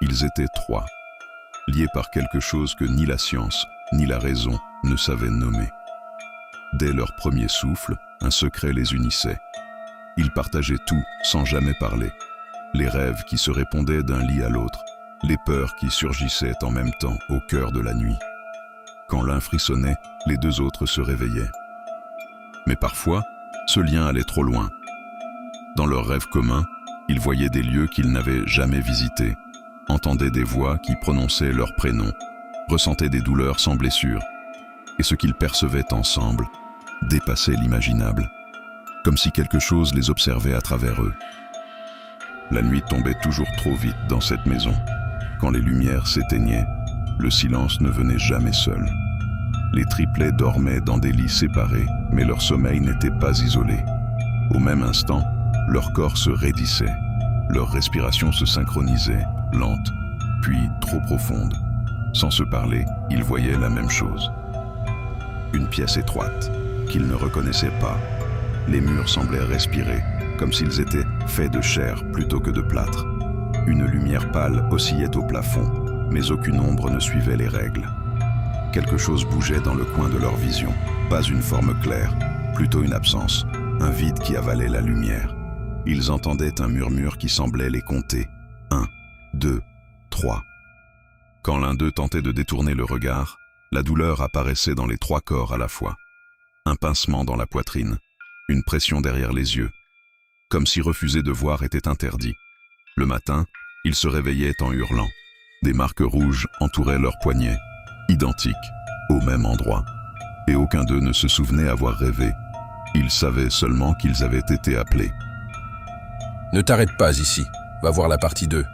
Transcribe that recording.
Ils étaient trois, liés par quelque chose que ni la science, ni la raison ne savaient nommer. Dès leur premier souffle, un secret les unissait. Ils partageaient tout sans jamais parler. Les rêves qui se répondaient d'un lit à l'autre, les peurs qui surgissaient en même temps au cœur de la nuit. Quand l'un frissonnait, les deux autres se réveillaient. Mais parfois, ce lien allait trop loin. Dans leurs rêves communs, ils voyaient des lieux qu'ils n'avaient jamais visités, entendaient des voix qui prononçaient leurs prénoms, ressentaient des douleurs sans blessure, et ce qu'ils percevaient ensemble dépassait l'imaginable, comme si quelque chose les observait à travers eux. La nuit tombait toujours trop vite dans cette maison. Quand les lumières s'éteignaient, le silence ne venait jamais seul. Les triplets dormaient dans des lits séparés, mais leur sommeil n'était pas isolé. Au même instant, leur corps se raidissait, leur respiration se synchronisait, lente, puis trop profonde. Sans se parler, ils voyaient la même chose. Une pièce étroite, qu'ils ne reconnaissaient pas. Les murs semblaient respirer, comme s'ils étaient faits de chair plutôt que de plâtre. Une lumière pâle oscillait au plafond, mais aucune ombre ne suivait les règles. Quelque chose bougeait dans le coin de leur vision, pas une forme claire, plutôt une absence, un vide qui avalait la lumière. Ils entendaient un murmure qui semblait les compter. 1, 2, 3. Quand l'un d'eux tentait de détourner le regard, la douleur apparaissait dans les trois corps à la fois. Un pincement dans la poitrine, une pression derrière les yeux, comme si refuser de voir était interdit. Le matin, ils se réveillaient en hurlant. Des marques rouges entouraient leurs poignets, identiques, au même endroit. Et aucun d'eux ne se souvenait avoir rêvé. Ils savaient seulement qu'ils avaient été appelés. Ne t'arrête pas ici, va voir la partie 2.